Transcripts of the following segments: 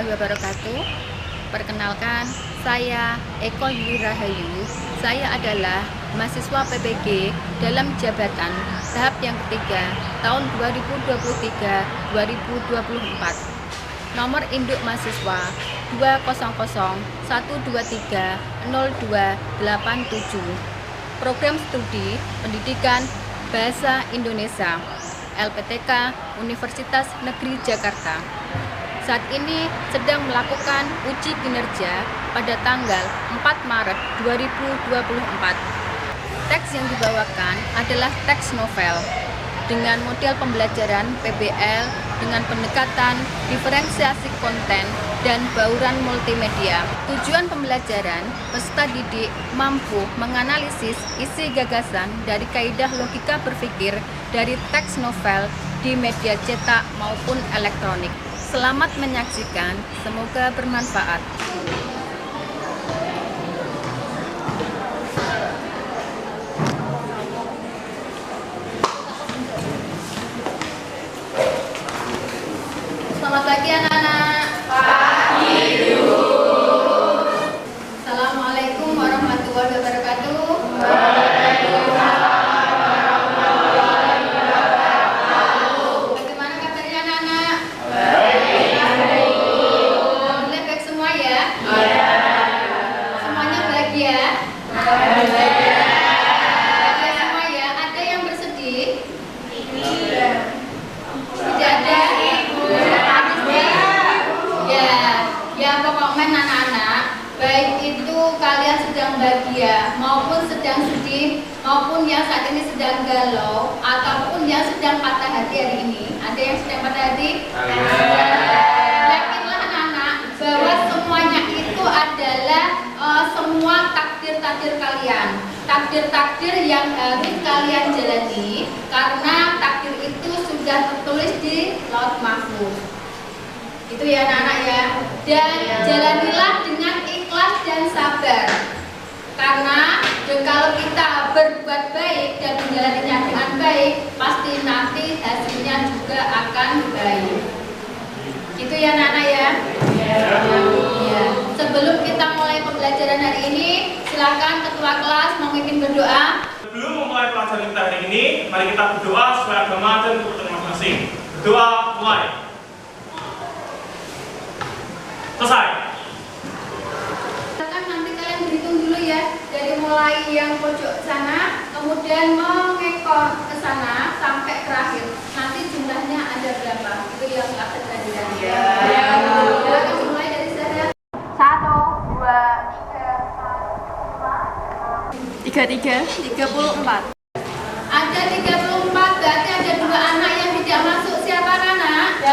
warahmatullahi wabarakatuh. Perkenalkan, saya Eko Yuli Rahayu. Saya adalah mahasiswa PPG dalam jabatan tahap yang ketiga tahun 2023-2024. Nomor induk mahasiswa 200123027. Program studi Pendidikan Bahasa Indonesia LPTK Universitas Negeri Jakarta. Saat ini sedang melakukan uji kinerja pada tanggal 4 Maret 2024. Teks yang dibawakan adalah teks novel dengan model pembelajaran PBL dengan pendekatan diferensiasi konten dan bauran multimedia. Tujuan pembelajaran, peserta didik mampu menganalisis isi gagasan dari kaidah logika berpikir dari teks novel di media cetak maupun elektronik. Selamat menyaksikan, semoga bermanfaat. Selamat pagi anak-anak. Pagi Bu. Assalamualaikum warahmatullahi wabarakatuh. Bagaimana kabarnya anak-anak? Alhamdulillah baik semua ya? Semuanya bahagia? Bahagia semua ya? Ada yang bersedih? Tidak ada? Ya pokoknya anak-anak, baik itu kalian sedang bahagia maupun sedang sedih maupun yang saat ini sedang galau ataupun yang sedang patah hati hari ini. Ada yang sedang patah hati? Yakinlah anak-anak bahwa semuanya itu adalah semua takdir-takdir kalian, takdir-takdir yang harus kalian jalani karena takdir itu sudah tertulis di Lauh Mahfuz. Itu ya anak-anak ya. Dan jalanilah dengan ikhlas dan sabar. Karena kalau kita berbuat baik dan menjalaninya dengan baik, pasti nanti hasilnya juga akan baik. Itu ya anak-anak ya. Ya. Sebelum kita mulai pembelajaran hari ini, silakan ketua kelas memimpin berdoa. Sebelum memulai pelajaran kita hari ini, mari kita berdoa sesuai agama dan kepercayaan masing-masing. Berdoa mulai. Selesai. Nanti kalian berhitung dulu ya, dari mulai yang pojok sana, kemudian mengekor ke sana sampai terakhir. Nanti jumlahnya ada berapa? Itu yang akan tadi tadi. Ya. Kita mulai dari sana. 1, 2, 3, 4, 5, 34. Ada 34, berarti ada 2 anak yang tidak masuk. Siapa anak?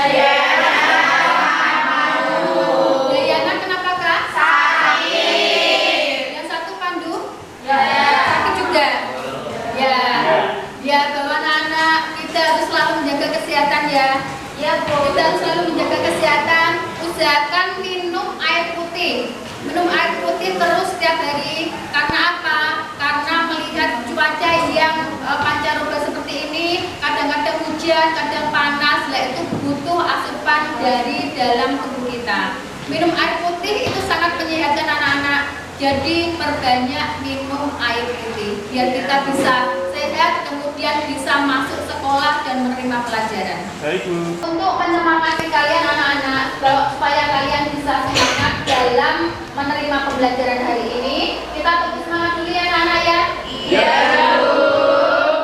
Kesehatan ya. Kita harus selalu menjaga kesehatan. Usahakan minum air putih. Minum air putih terus setiap hari. Karena apa? Karena melihat cuaca yang pancaroba seperti ini, kadang-kadang hujan, kadang panas, lah itu butuh asupan dari dalam tubuh kita. Minum air putih itu sangat menyehatkan anak-anak. Jadi perbanyak minum air putih biar kita bisa sehat, kemudian bisa masuk sekolah dan menerima pelajaran. Baik Bu. Untuk menyemangati kalian anak-anak supaya kalian bisa semangat dalam menerima pembelajaran hari ini, kita tepuk semangat dulu ya anak-anak ya. Iya Bu.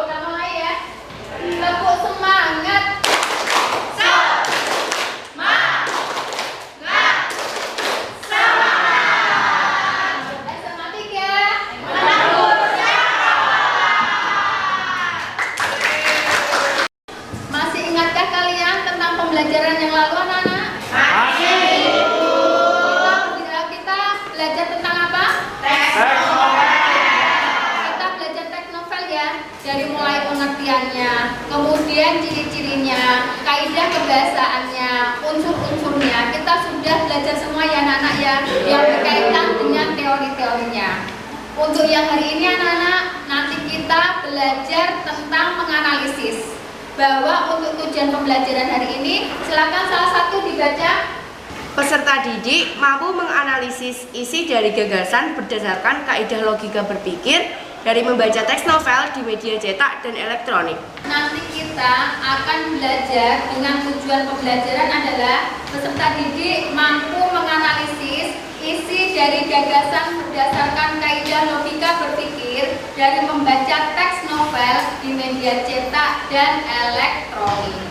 Kita mulai ya. Tepuk semangat. Pembelajaran yang lalu anak-anak? Kita belajar tentang apa? Teks novel. Kita belajar teks novel ya. Dari mulai pengertiannya, kemudian ciri-cirinya, kaidah kebahasaannya, unsur-unsurnya. Kita sudah belajar semua ya anak-anak ya, yang berkaitan dengan teori-teorinya. Untuk yang hari ini anak-anak, nanti kita belajar tentang menganalisis. Bahwa untuk tujuan pembelajaran hari ini, silakan salah satu dibaca. Peserta didik mampu menganalisis isi dari gagasan berdasarkan kaidah logika berpikir dari membaca teks novel di media cetak dan elektronik. Nanti kita akan belajar dengan tujuan pembelajaran adalah peserta didik mampu menganalisis isi dari gagasan berdasarkan kaidah logika berpikir dari membaca teks novel di media cetak dan elektronik.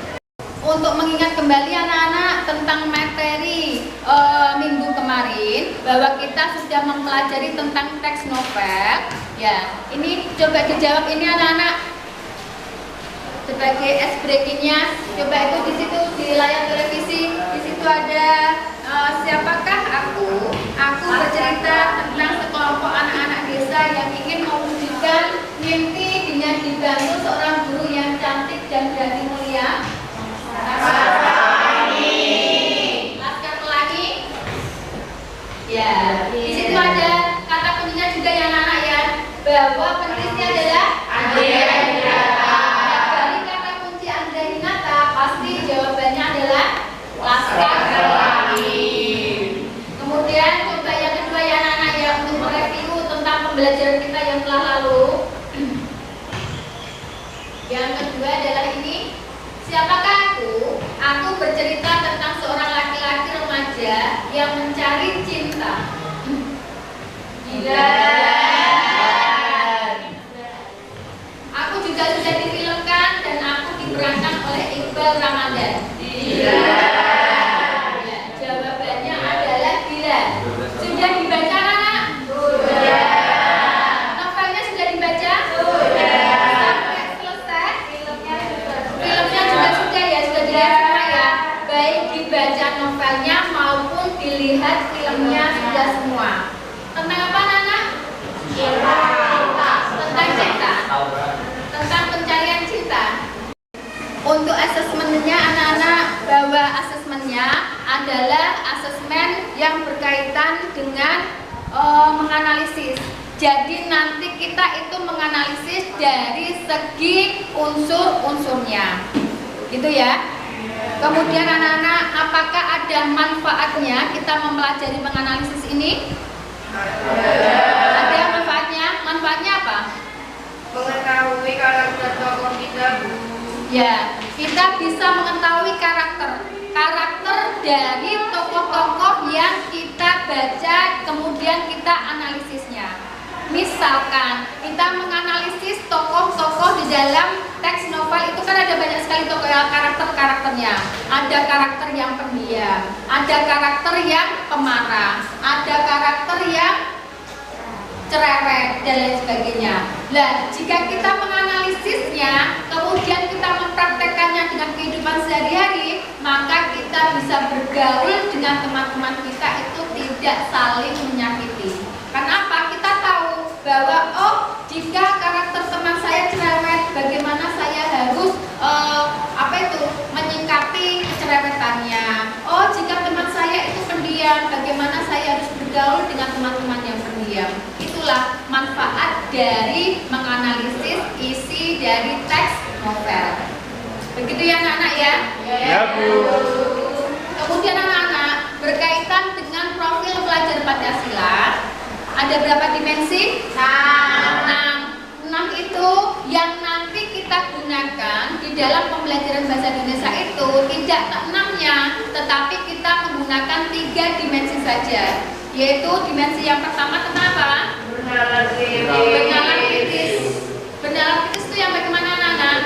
Untuk mengingat kembali anak-anak tentang materi minggu kemarin bahwa kita sudah mempelajari tentang teks novel. Ya, ini coba dijawab ini anak-anak sebagai ice breakingnya. Coba itu di situ di layar televisi di situ ada siapakah aku? Aku bercerita tentang sekelompok anak-anak desa yang ingin mewujudkan mimpi dengan dibantu seorang guru yang cantik dan berani mulia. Laskar Pelangi. Ya, di situ ada kata kuncinya juga ya anak-anak ya, bahwa penulisnya adalah Andrea Hinata. Dari kata kunci Andrea Hinata pasti jawabannya adalah Laskar Pelangi. Kemudian coba yang kedua ya anak-anak ya, untuk mereview tentang pembelajaran kita yang telah lalu. Yang kedua adalah ini. Siapakah aku? Aku bercerita tentang seorang laki-laki remaja yang mencari cinta. Gila. Aku juga sudah difilmkan dan aku diperankan oleh Iqbal Ramadan. Gila. Ya, jawabannya adalah gila. Sudah dibaca anak? Sudah. Novelnya sudah dibaca? Sudah. Sampai selesai? Filmnya juga sudah ya, sudah dilihat semua ya. Baik dibaca novelnya maupun dilihat filmnya sudah semua. Tentang apa anak? Cinta. Tentang cinta. Tentang pencarian cinta. Untuk asesmennya anak-anak, bahwa asesmennya adalah asesmen yang berkaitan dengan menganalisis. Jadi nanti kita itu menganalisis dari segi unsur-unsurnya, gitu ya. Kemudian anak-anak, apakah ada manfaatnya kita mempelajari menganalisis ini? Ada manfaatnya. Manfaatnya apa? Mengetahui karakter tokoh kita, Bu. Ya, kita bisa mengetahui karakter dari tokoh-tokoh yang kita baca, kemudian kita analisisnya. Misalkan kita menganalisis tokoh-tokoh di dalam teks novel itu kan ada banyak sekali tokoh karakternya. Ada karakter yang pendiam, ada karakter yang pemarah, ada karakter yang cerewet dan lain sebagainya. Nah, jika kita menganalisisnya, kemudian kita mempraktekkannya dengan kehidupan sehari-hari, maka kita bisa bergaul dengan teman-teman kita itu tidak saling menyakiti. Kenapa? Kita tahu bahwa jika karakter teman saya cerewet, bagaimana saya harus menyikapi kecerewetannya. Jika teman saya itu pendiam, bagaimana saya harus bergaul dengan teman-teman yang pendiam. Itulah manfaat dari menganalisis isi dari teks novel. Begitu ya anak-anak ya? Ya, Bu. Kemudian anak-anak, berkaitan dengan profil pelajar Pancasila, ada berapa dimensi? 6 itu yang nanti kita gunakan di dalam pembelajaran bahasa Indonesia itu tidak 6-nya, tetapi kita menggunakan 3 dimensi saja. Yaitu dimensi yang pertama tentang apa? Bernalar kritis. Bernalar kritis itu yang bagaimana anak-anak?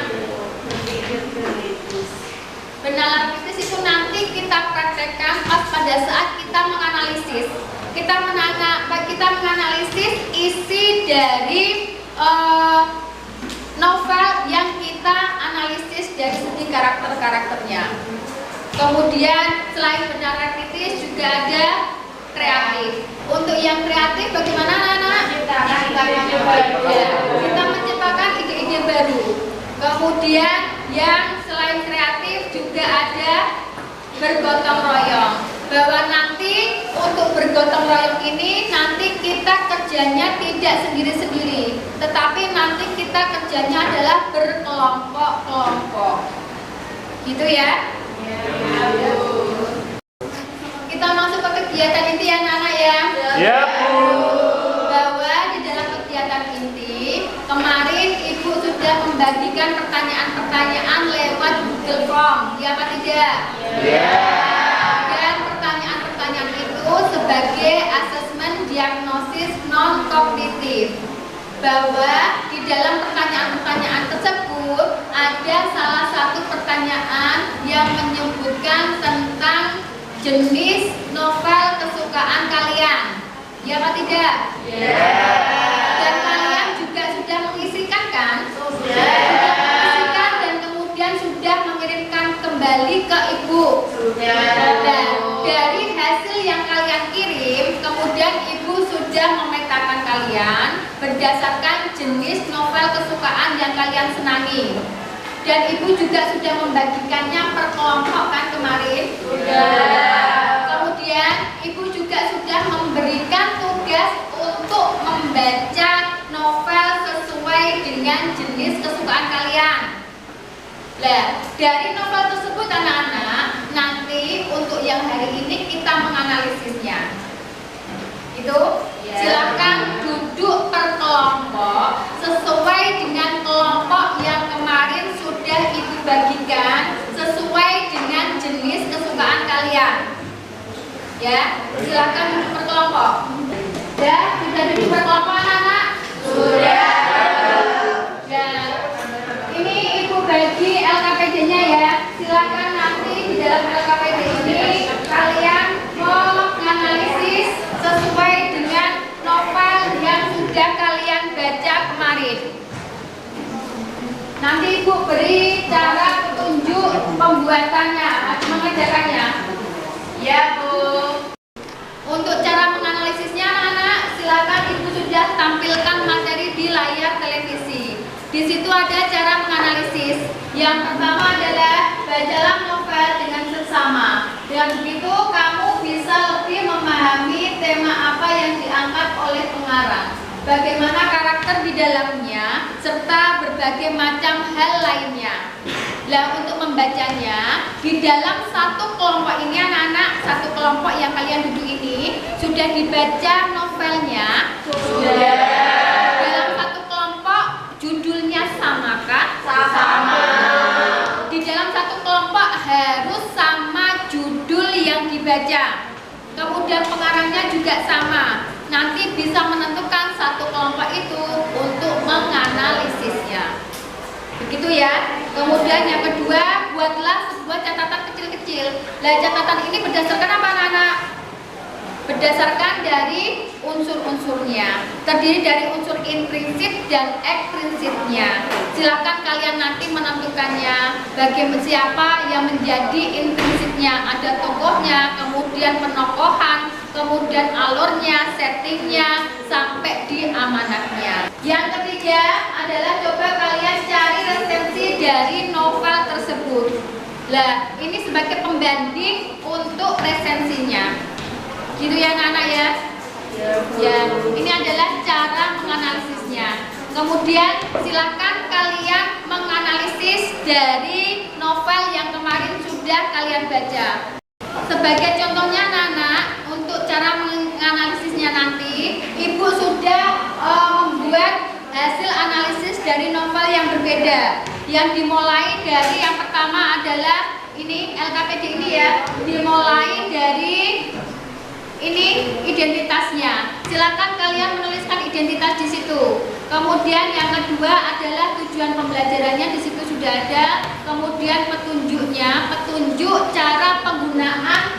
Bernalar kritis itu nanti kita praktekkan pada saat kita menganalisis. Kita menganalisis isi dari novel yang kita analisis dari segi karakternya. Kemudian selain bernalar kritis juga ada kreatif. Untuk yang kreatif bagaimana anak-anak? Kita menciptakan ide-ide baru. Kemudian yang selain kreatif juga ada bergotong royong. Bahwa nanti untuk bergotong royong ini nanti kita kerjanya tidak sendiri-sendiri, tetapi nanti kita kerjanya adalah berkelompok-kelompok. Gitu ya? Ya. Kita kegiatan inti ya anak ya? Ya, Bu. Bahwa di dalam kegiatan inti kemarin Ibu sudah membagikan pertanyaan-pertanyaan lewat Google Form, ya apa tidak? Ya. Dan pertanyaan-pertanyaan itu sebagai asesmen diagnosis non-kognitif. Bahwa di dalam pertanyaan-pertanyaan tersebut ada salah satu pertanyaan yang menyebutkan tentang jenis novel kesukaan kalian, ya apa tidak? Dan kalian juga sudah mengisikan kan? Sudah mengisikan dan kemudian sudah mengirimkan kembali ke Ibu. Dan dari hasil yang kalian kirim, kemudian Ibu sudah memetakan kalian berdasarkan jenis novel kesukaan yang kalian senangi. Dan Ibu juga sudah membagikannya per kelompok kan kemarin? Kemudian Ibu juga sudah memberikan tugas untuk membaca novel sesuai dengan jenis kesukaan kalian. Nah, dari novel tersebut anak-anak, nanti untuk yang hari ini kita menganalisisnya. Itu silakan duduk per kelompok sesuai dengan kelompok yang kemarin sudah Ibu bagikan sesuai dengan jenis kesukaan kalian. Ya, silakan duduk per kelompok. Ya, sudah duduk per kelompok anak-anak? Sudah. Ya, ini Ibu bagi LKPD-nya ya. Silakan nanti di dalam LKPD ini kalian menganalisis sesuai dengan novel yang sudah kalian baca kemarin. Nanti Ibu beri cara petunjuk pembuatannya, mengerjakannya. Ya Bu. Untuk cara menganalisisnya anak-anak, silakan Ibu sudah tampilkan materi di layar televisi. Di situ ada cara menganalisis. Yang pertama adalah bacalah novel dengan seksama. Dengan begitu kamu bisa lebih memahami tema apa yang diangkat oleh pengarang, bagaimana karakter di dalamnya, serta berbagai macam hal lainnya. Nah, untuk membacanya, di dalam satu kelompok ini anak-anak, satu kelompok yang kalian duduk ini, sudah dibaca novelnya? Sudah. Dalam satu kelompok, judulnya samakah? Sama. Di dalam satu kelompok harus sama judul yang dibaca. Kemudian pengarangnya juga sama. Nanti bisa menentukan satu kelompok itu untuk menganalisisnya. Begitu ya. Kemudian yang kedua, buatlah sebuah catatan kecil-kecil. Nah, catatan ini berdasarkan apa anak-anak? Berdasarkan dari unsur-unsurnya. Terdiri dari unsur intrinsik dan ekstrinsitnya. Silakan kalian nanti menentukannya. Bagaimana siapa yang menjadi intrinsiknya? Ada tokohnya, kemudian penokohan, kemudian alurnya, settingnya, sampai di amanatnya. Yang ketiga adalah coba kalian cari resensi dari novel tersebut. Nah, ini sebagai pembanding untuk resensinya. Gitu ya anak-anak ya. Ya, ini adalah cara menganalisisnya. Kemudian silakan kalian menganalisis dari novel yang kemarin sudah kalian baca. Sebagai contohnya anak-anak, untuk cara menganalisisnya nanti, Ibu sudah membuat hasil analisis dari novel yang berbeda. Yang dimulai dari yang pertama adalah ini LKPD ini ya, dimulai dari ini identitasnya. Silakan kalian menuliskan identitas di situ. Kemudian yang kedua adalah tujuan pembelajarannya, di situ sudah ada. Kemudian petunjuknya, petunjuk cara penggunaan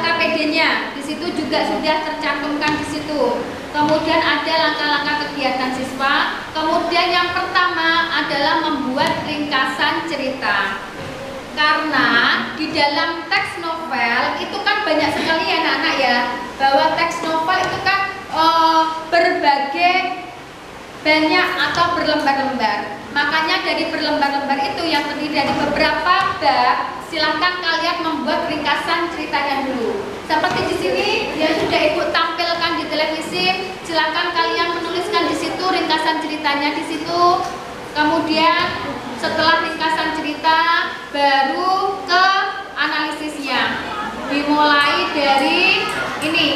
LKPD-nya, di situ juga sudah tercantumkan di situ. Kemudian ada langkah-langkah kegiatan siswa. Kemudian yang pertama adalah membuat ringkasan cerita. Karena di dalam teks novel itu kan banyak sekali ya anak-anak ya, bahwa teks novel itu kan berbagai banyak atau berlembar-lembar. Makanya dari berlembar-lembar itu yang terdiri dari beberapa bab, silahkan kalian membuat ringkasan ceritanya dulu. Seperti di sini yang sudah Ibu tampilkan di televisi, silahkan kalian menuliskan di situ ringkasan ceritanya di situ. Kemudian setelah ringkasan cerita baru ke analisisnya. Dimulai dari ini.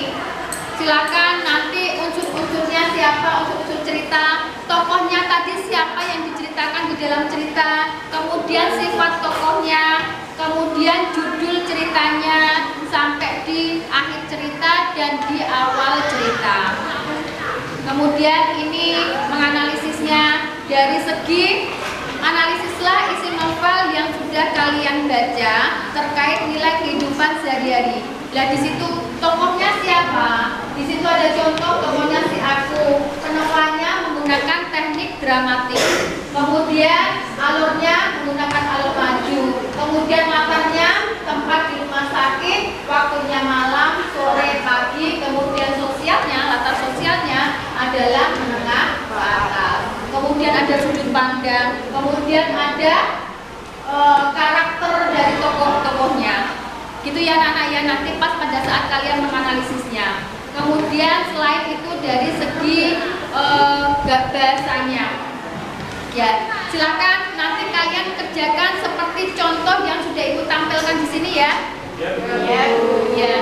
Silakan nanti unsur-unsurnya siapa, unsur-unsur cerita, tokohnya tadi siapa yang diceritakan di dalam cerita, kemudian sifat tokohnya, kemudian judul ceritanya, sampai di akhir cerita dan di awal cerita. Kemudian ini menganalisisnya dari segi analisislah isi novel yang sudah kalian baca terkait nilai kehidupan sehari-hari. Nah, di situ tokohnya siapa? Di situ ada contoh tokohnya si Aku. Penulisannya menggunakan teknik dramatik. Kemudian alurnya menggunakan alur maju. Kemudian latarnya tempat di rumah sakit, waktunya malam, sore, pagi. Kemudian sosialnya, latar sosialnya adalah menengah ke atas. Kemudian ada sudut pandang. Kemudian ada karakter dari tokoh-tokohnya. Gitu ya anak-anak ya, nanti pas pada saat kalian menganalisisnya. Kemudian selain itu dari segi bahasanya, ya silakan nanti kalian kerjakan seperti contoh yang sudah ibu tampilkan di sini ya. Ya.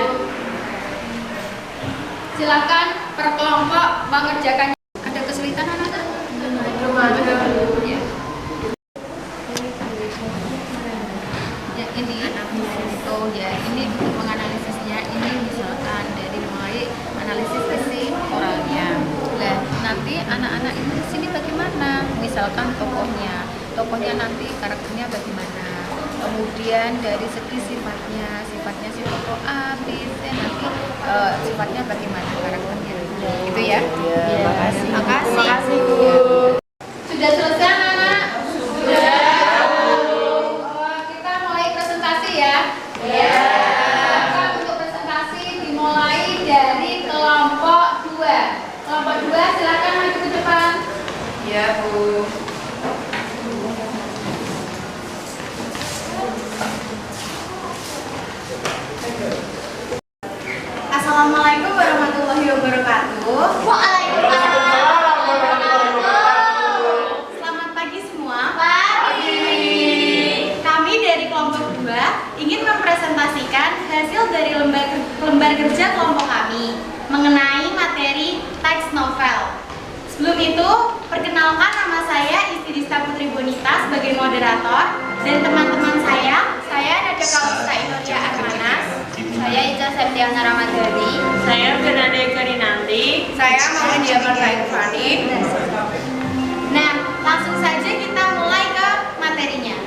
Silakan per kelompok mengerjakannya. Ada kesulitan anak-anak? Belum ada. Ya. Ya ini. Oh ya, ini untuk menganalisisnya ini misalkan dari mulai analisis isi oralnya. Nah, nanti anak-anak ini di sini bagaimana? Misalkan tokohnya nanti karakternya bagaimana? Kemudian dari segi sifatnya si tokoh A, B, C nanti sifatnya bagaimana karakternya? Gitu ya? Makasih. Ya. Sudah selesai anak-anak? Sudah. Kita mulai presentasi ya. Untuk presentasi dimulai dari kelompok 2. Kelompok 2 silakan maju ke depan. Ya, Bu. Assalamualaikum warahmatullahi wabarakatuh. Waalaikumsalam warahmatullahi wabarakatuh. Selamat pagi semua. Pagi. Kami dari kelompok 2 ingin mempresentasikan hasil dari lembar kerja kelompok kami mengenai materi teks novel. Sebelum itu, perkenalkan nama saya Istidista Putri Bonita sebagai moderator dan teman-teman saya Nada Kalista Inoria Armanas, Saya Ica Septiana Ramadhani. Saya Fernanda Ekarinanti. saya Mamedia Martaifani. Nah, langsung saja kita mulai ke materinya.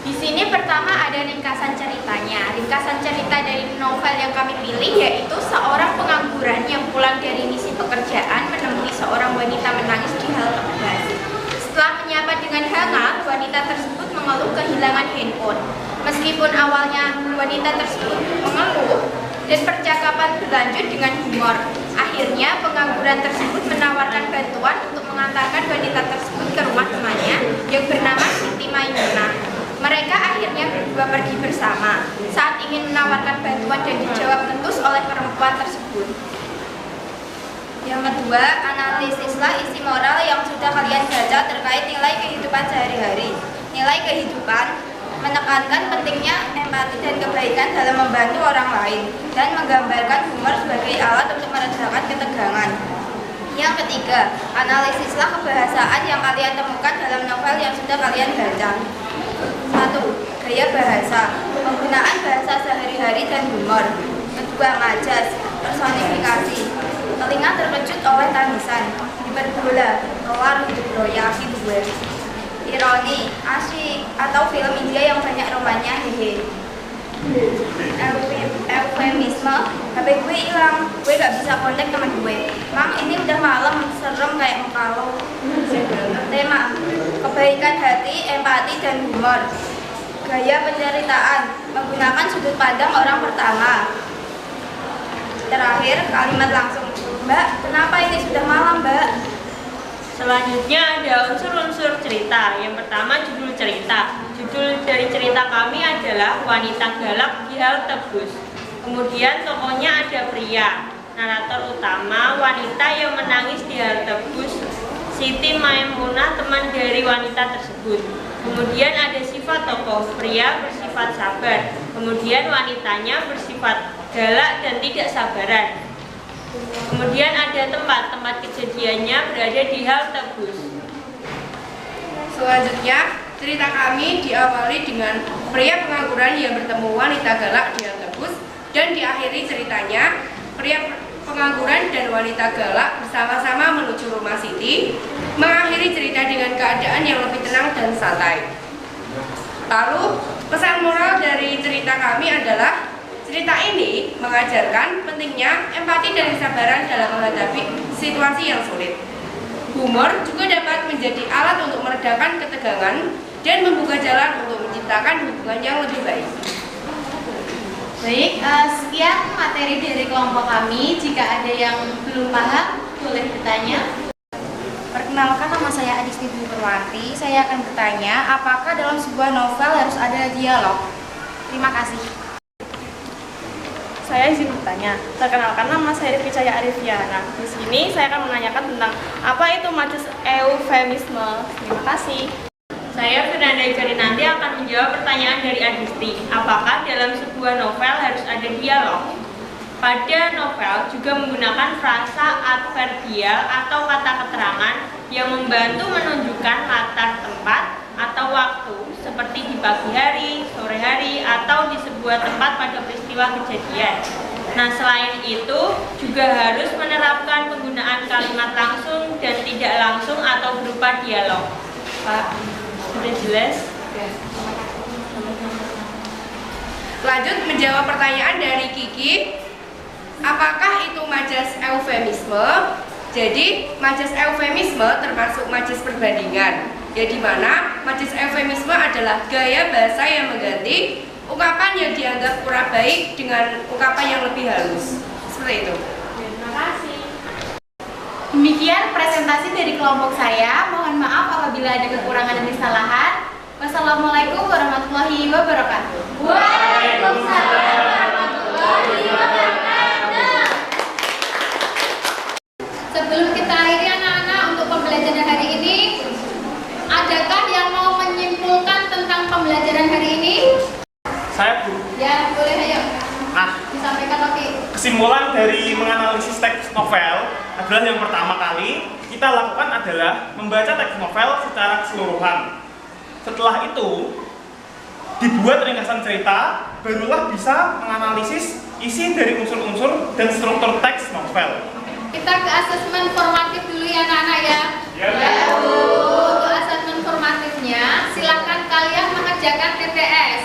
Di sini pertama ada ringkasan ceritanya. Ringkasan cerita dari novel yang kami pilih yaitu seorang pengangguran yang pulang dari misi pekerjaan menemui seorang wanita menangis di halte bus. Setelah menyapa dengan hangat, wanita tersebut mengeluh kehilangan handphone. Meskipun awalnya wanita tersebut mengeluh dan percakapan berlanjut dengan humor, akhirnya pengangguran tersebut menawarkan bantuan untuk mengantarkan wanita tersebut ke rumah temannya yang bernama Siti Maimunah. Mereka akhirnya berdua pergi bersama. Saat ingin menawarkan bantuan dan dijawab tentus oleh perempuan tersebut. Yang kedua, analisislah isi moral yang sudah kalian baca terkait nilai kehidupan sehari-hari. Nilai kehidupan menekankan pentingnya empati dan kebaikan dalam membantu orang lain dan menggambarkan humor sebagai alat untuk meredakan ketegangan. Yang ketiga, analisislah kebahasaan yang kalian temukan dalam novel yang sudah kalian baca. 1. Gaya bahasa, penggunaan bahasa sehari-hari dan humor. Kedua, majas, personifikasi. Telinga terkejut oleh tangisan, hiperbola, keluar hidup royaki gue. Ironi, asyik, atau film India yang banyak romannya, hehe. Eufemisme, HP gue hilang, gue gak bisa kontak teman gue. Mang, ini udah malam, serem kayak mengkalau. Tema, kebaikan hati, empati, dan humor. Gaya penceritaan, menggunakan sudut pandang orang pertama. Terakhir, kalimat langsung. Mbak, kenapa ini sudah malam, Mbak? Selanjutnya ada unsur-unsur cerita. Yang pertama judul cerita. Judul dari cerita kami adalah Wanita Galak di Halte Bus. Kemudian tokohnya ada pria. Narator utama wanita yang menangis di halte bus. Siti Maimunah teman dari wanita tersebut. Kemudian ada sifat tokoh. Pria bersifat bersifat sabar. Kemudian wanitanya bersifat galak dan tidak sabaran. Kemudian ada tempat kejadiannya berada di halte bus. Selanjutnya, cerita kami diawali dengan pria pengangguran yang bertemu wanita galak di halte bus, dan diakhiri ceritanya pria pengangguran dan wanita galak bersama-sama menuju rumah Siti, mengakhiri cerita dengan keadaan yang lebih tenang dan santai. Lalu, pesan moral dari cerita kami adalah cerita ini mengajarkan pentingnya empati dan kesabaran dalam menghadapi situasi yang sulit. Humor juga dapat menjadi alat untuk meredakan ketegangan dan membuka jalan untuk menciptakan hubungan yang lebih baik. Baik, sekian materi dari kelompok kami. Jika ada yang belum paham, boleh bertanya. Perkenalkan, nama saya Adisti Dwi Purwanti. Saya akan bertanya, apakah dalam sebuah novel harus ada dialog? Terima kasih. Saya izin bertanya. Perkenalkan, nama saya Rifki Cahya Arifiana. Di sini saya akan menanyakan tentang apa itu modus eufemisme. Terima kasih. Saya Fernanda Jarinanti akan menjawab pertanyaan dari Adisti. Apakah dalam sebuah novel harus ada dialog? Pada novel juga menggunakan frasa adverbial atau kata keterangan yang membantu menunjukkan latar tempat atau waktu, seperti di pagi hari, sore hari, atau di sebuah tempat pada peristiwa kejadian. Nah, selain itu juga harus menerapkan penggunaan kalimat langsung dan tidak langsung atau berupa dialog. Pak, sudah jelas? Lanjut menjawab pertanyaan dari Kiki. Apakah itu majas eufemisme? Jadi, majas eufemisme termasuk majas perbandingan, ya di mana majas eufemisme adalah gaya bahasa yang mengganti ungkapan yang dianggap kurang baik dengan ungkapan yang lebih halus. Seperti itu. Terima kasih. Demikian presentasi dari kelompok saya. Mohon maaf apabila ada kekurangan dan kesalahan. Wassalamualaikum warahmatullahi wabarakatuh. Waalaikumsalam warahmatullahi wabarakatuh. Sebelum kita akhiri anak-anak untuk pembelajaran hari ini, adakah yang mau menyimpulkan tentang pembelajaran hari ini? Saya, Bu. Ya, boleh, ayo. Nah, Disampaikan lagi. kesimpulan dari menganalisis teks novel adalah yang pertama kali kita lakukan adalah membaca teks novel secara keseluruhan. Setelah itu, dibuat ringkasan cerita, barulah bisa menganalisis isi dari unsur-unsur dan struktur teks novel. Kita ke asesmen formatif dulu ya anak-anak ya. Ya. Untuk asesmen formatifnya, silakan kalian mengerjakan TTS.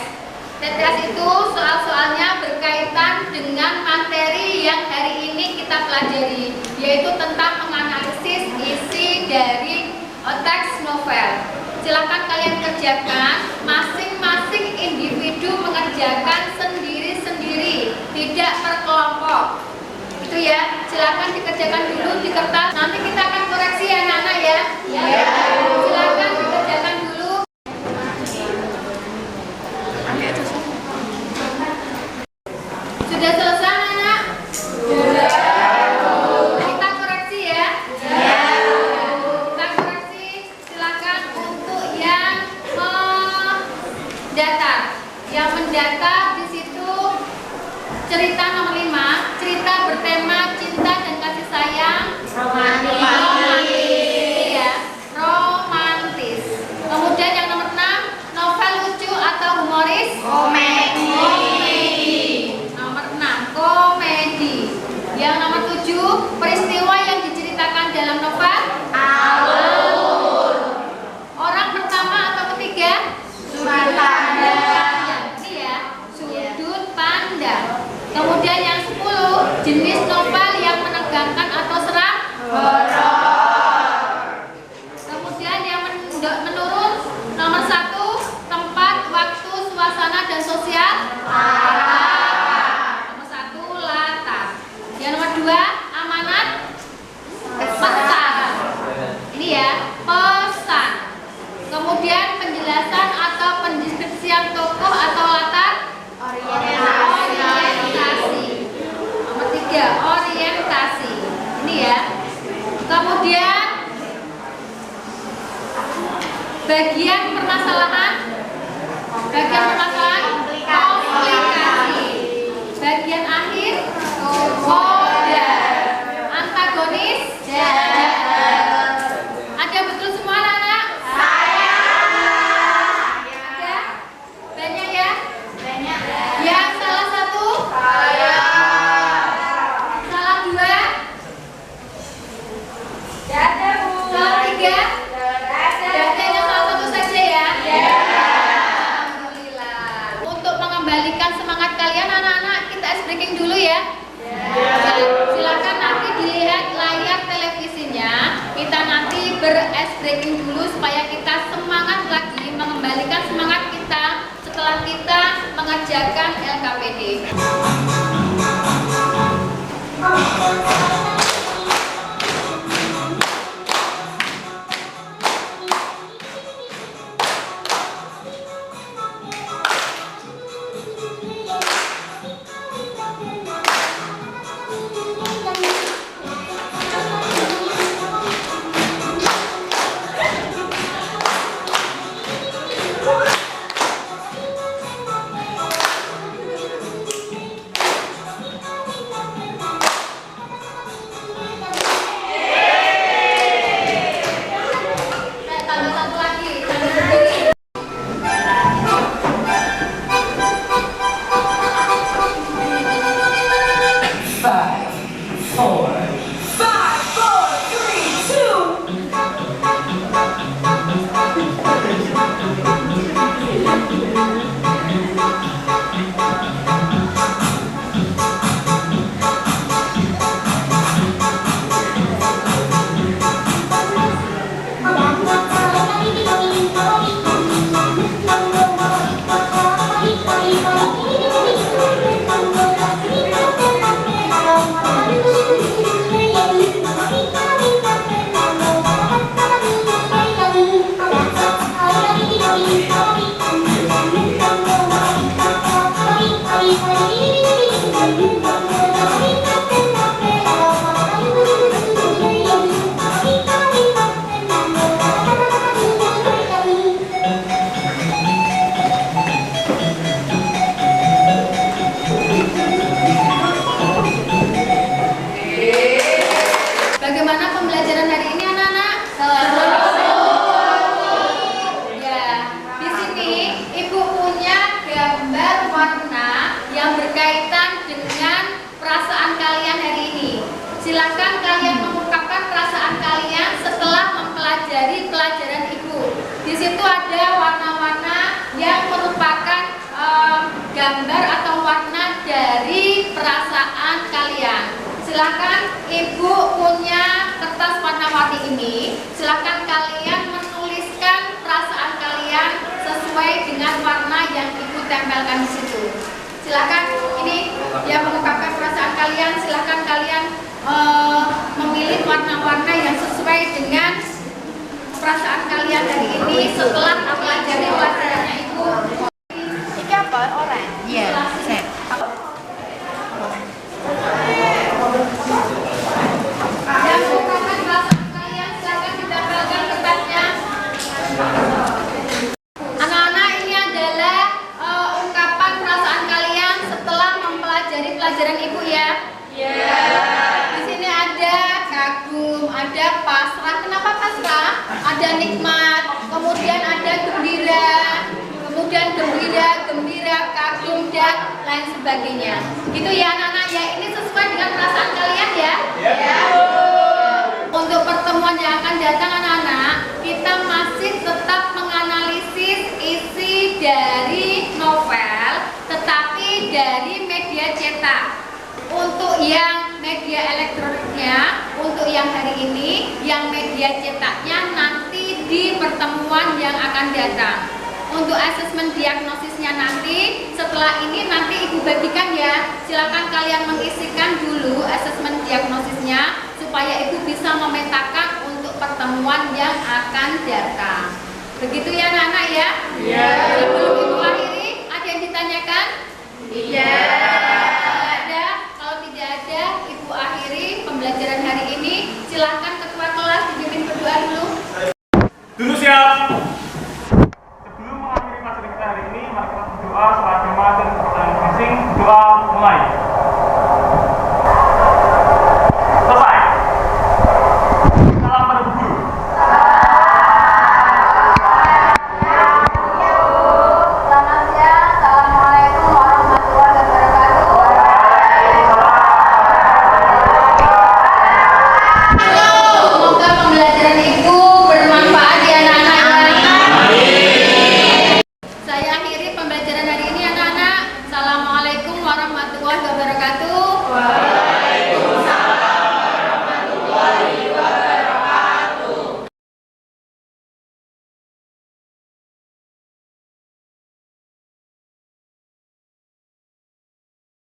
TTS itu soal-soalnya berkaitan dengan materi yang hari ini kita pelajari, yaitu tentang menganalisis isi dari teks novel. Silakan kalian kerjakan, masing-masing individu mengerjakan sendiri-sendiri, tidak per kelompok. Itu ya, silakan dikerjakan dulu di kertas. Nanti kita akan koreksi ya anak-anak ya. Ya. Silakan dikerjakan dulu. Sudah selesai anak? Sudah. Kita koreksi ya. Ya. Kita koreksi. Silakan untuk yang mendata. Yang mendata di situ cerita nomor 5, cerita bertema cinta dan kasih sayang romantis. Ya, romantis. Kemudian yang nomor 6, novel lucu atau humoris? Komedi. Nomor 6, komedi. Yang nomor 7, peristiwa yang diceritakan dalam novel? Alur. Orang pertama atau ketiga? Sudut pandang. Ini ya, sudut pandang. Kemudian yang 10, jenis novel yang menegangkan atau seram? Horor. Kemudian yang menurun, nomor 1, tempat, waktu, suasana, dan sosial? Latar. Nomor 1, latar. Yang nomor 2, amanat? Pesan. Ini ya, pesan. Kemudian penjelasan atau pendeskripsian tokoh atau latar? Orientasi. Nomor 3, orientasi. Ini ya. Kemudian bagian permasalahan Bagian permasalahan komplikasi. Bagian akhir modal. Antagonis ada betul semua anak-anak? Ada? Banyak ya? Banyak. Yang salah satu? Salah dua? Ada, Bu. Salah tiga? Berarti hanya salah satu saja ya? Alhamdulillah. Untuk mengembalikan semangat kalian anak-anak, kita ice breaking dulu ya. Silakan nanti dilihat layar televisinya. Kita nanti ber-ice breaking dulu supaya kita semangat lagi, mengembalikan semangat kita setelah kita mengerjakan LKPD. Tambah satu lagi, sambil berdiri. Bagaimana pembelajaran hari ini anak-anak? Ya, di sini Ibu punya gambar warna yang berkaitan dengan perasaan kalian hari ini. Silakan kalian mengungkapkan perasaan kalian setelah mempelajari pelajaran Ibu. Di situ ada warna-warna yang merupakan gambar atau warna dari perasaan kalian. Silakan Ibu punya kertas warna-warni ini. Silakan kalian menuliskan perasaan kalian sesuai dengan warna yang Ibu tempelkan di situ. Silakan ini yang mengungkapkan perasaan kalian. Silakan kalian memilih warna-warna yang sesuai dengan perasaan kalian hari ini setelah mempelajari pelajarannya Ibu. Ini apa? Orange. Iya, set. Yang mengungkapkan perasaan kalian, silakan ditempelkan kertasnya. Anak-anak, ini adalah ungkapan perasaan kalian setelah mempelajari pelajaran Ibu ya. Di sini ada kagum, ada pasrah. Kenapa pasrah? Ada nikmat, kemudian ada gembira, kemudian gembira, kagum dan lain sebagainya. Gitu ya anak-anak ya. Ini sesuai dengan perasaan kalian ya. Untuk pertemuan yang akan datang anak-anak, kita masih tetap menganalisis isi dari novel, tetapi dari media cetak. Untuk yang media elektroniknya, untuk yang hari ini, yang media cetaknya nanti di pertemuan yang akan datang. Untuk asesmen diagnosisnya nanti, setelah ini nanti Ibu bagikan ya. Silakan kalian mengisikan dulu asesmen diagnosisnya supaya Ibu bisa memetakan untuk pertemuan yang akan datang. Begitu ya anak-anak ya? Sebelum Ibu akhiri, ada yang ditanyakan? Ada. Kalau tidak ada, Ibu akhiri pembelajaran hari ini. Silakan ketua kelas dipimpin berdoa dulu. Dulu siap. Sebelum mengakhiri materi kita hari ini, warahmatullahi wabarakatuh.